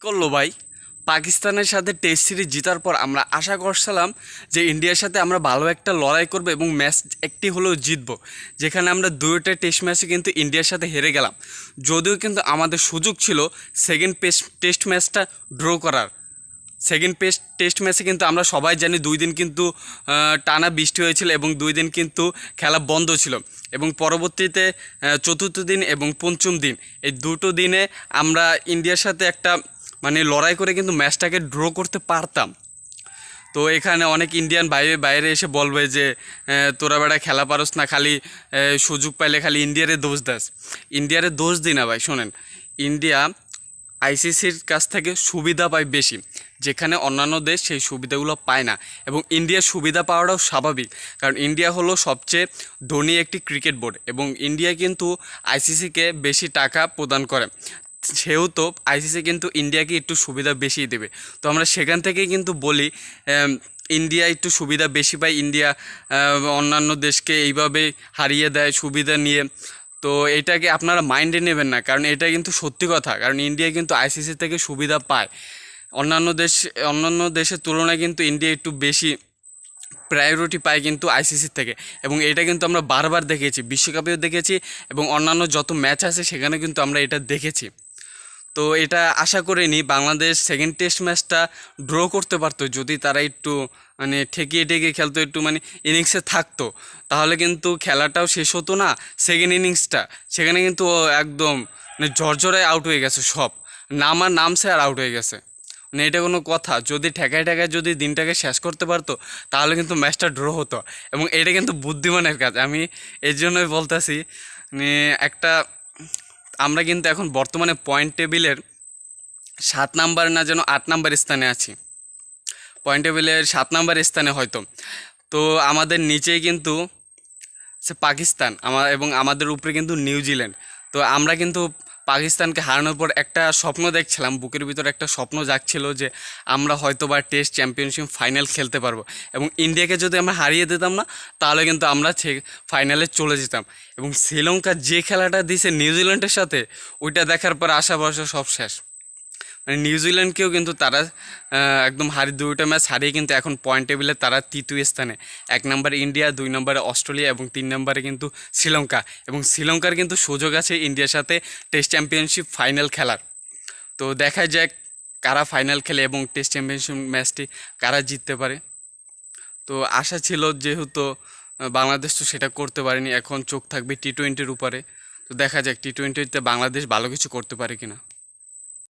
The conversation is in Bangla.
করলো ভাই। পাকিস্তানের সাথে টেস্ট সিরিজ জেতার পর আমরা আশা করছিলাম যে ইন্ডিয়ার সাথে আমরা ভালো একটা লড়াই করব এবং ম্যাচ একটি হলেও জিতবো, যেখানে আমরা দুইটা টেস্ট ম্যাচে কিন্তু ইন্ডিয়ার সাথে হেরে গেলাম। যদিও কিন্তু আমাদের সুযোগ ছিল সেকেন্ড টেস্ট ম্যাচটা ড্র করার। সেকেন্ড টেস্ট ম্যাচে কিন্তু আমরা সবাই জানি 2 দিন কিন্তু টানা বৃষ্টি হয়েছিল এবং 2 দিন কিন্তু খেলা বন্ধ ছিল। এবং পরবর্তীতে চতুর্থ দিন এবং পঞ্চম দিন, এই দুটো দিনে আমরা ইন্ডিয়ার সাথে একটা লড়াই করে কিন্তু ম্যাচটাকে ড্র করতে পারতাম। তো এখানে অনেক ইন্ডিয়ান বাইরে এসে বলবে যে তোরা বেটা খেলা পারস না, খালি সুযোগ পাইলে খালি ইন্ডিয়ারে দোষ দাস। ইন্ডিয়ারে দোষ দিই না ভাই, শোনেন। ইন্ডিয়া আইসিসির কাছ থেকে সুবিধা পায় বেশি, যেখানে অন্যান্য দেশ সেই সুবিধাগুলো পায় না। এবং ইন্ডিয়ার সুবিধা পাওয়াটাও স্বাভাবিক, কারণ ইন্ডিয়া হলো সবচেয়ে ধনী একটি ক্রিকেট বোর্ড এবং ইন্ডিয়া কিন্তু আইসিসিকে বেশি টাকা প্রদান করে। সেহেতু আইসিসি কিন্তু ইন্ডিয়াকে একটু সুবিধা বেশি দেবে। তো আমরা সেখান থেকেই কিন্তু বলি ইন্ডিয়া একটু সুবিধা বেশি পায়। ইন্ডিয়া অন্যান্য দেশকে এইভাবে হারিয়ে দেয় সুবিধা নিয়ে। তো এটাকে আপনারা মাইন্ডে নেবেন না, কারণ এটা কিন্তু সত্যি কথা। কারণ ইন্ডিয়া কিন্তু আইসিসি থেকে সুবিধা পায়। অন্যান্য দেশের তুলনায় কিন্তু ইন্ডিয়া একটু বেশি প্রায়োরিটি পায় কিন্তু আইসিসির থেকে। এবং এটা কিন্তু আমরা বারবার দেখেছি, বিশ্বকাপেও দেখেছি এবং অন্যান্য যত ম্যাচ আছে সেখানে কিন্তু আমরা এটা দেখেছি। তো এটা আশা করিনি বাংলাদেশ সেকেন্ড টেস্ট ম্যাচটা ড্র করতে পারতো, যদি তারা একটু ঠেকিয়ে খেলতো, একটু ইনিংসে থাকতো, তাহলে কিন্তু খেলাটাও শেষ হতো না। সেকেন্ড ইনিংসটা সেখানে কিন্তু একদম ঝরঝরায় আউট হয়ে গেছে, সব নামছে আর আউট হয়ে গেছে। এটা কোনো কথা? যদি ঠেকায় যদি দিনটাকে শেষ করতে পারতো তাহলে কিন্তু ম্যাচটা ড্র হতো। এবং এটা কিন্তু বুদ্ধিমানের কাজ, আমি এর জন্যই বলতেছি। একটা আমরা কিন্তু এখন বর্তমানে পয়েন্ট টেবিলের 7 নাম্বার না যেন 8 নাম্বার স্থানে আছি, পয়েন্ট টেবিলের 7 নাম্বার স্থানে হয়তো। তো আমাদের নিচেই কিন্তু পাকিস্তান এবং আমাদের উপরে কিন্তু নিউজিল্যান্ড। তো আমরা কিন্তু পাকিস্তানকে হারানোর পর একটা স্বপ্ন দেখছিলাম, বুকের ভিতরে একটা স্বপ্ন জাগছিল যে আমরা হয়তো বা টেস্ট চ্যাম্পিয়নশিপ ফাইনাল খেলতে পারবো। এবং ইন্ডিয়াকে যদি আমরা হারিয়ে দিতাম না, তাহলে কিন্তু আমরা ফাইনালে চলে যেতাম। এবং শ্রীলঙ্কা যে খেলাটা দিছে নিউজিল্যান্ডের সাথে, ওইটা দেখার পর আশা ভরসা সব শেষ। নিউজিল্যান্ডকেও কিন্তু তারা একদম দুইটা ম্যাচ হারিয়ে কিন্তু এখন পয়েন্ট টেবিলে তারা তৃতীয় স্থানে। 1 নম্বরে ইন্ডিয়া, 2 নম্বরে অস্ট্রেলিয়া এবং 3 নম্বরে কিন্তু শ্রীলঙ্কা। এবং শ্রীলঙ্কার কিন্তু সুযোগ আছে ইন্ডিয়ার সাথে টেস্ট চ্যাম্পিয়নশিপ ফাইনাল খেলার। তো দেখা যাক কারা ফাইনাল খেলে এবং টেস্ট চ্যাম্পিয়নশিপ ম্যাচটি কারা জিততে পারে। তো আশা ছিল, যেহেতু বাংলাদেশ তো সেটা করতে পারেনি, এখন চোখ থাকবে টি-20-র উপরে। তো দেখা যাক টি-20-তে বাংলাদেশ ভালো কিছু করতে পারে কিনা।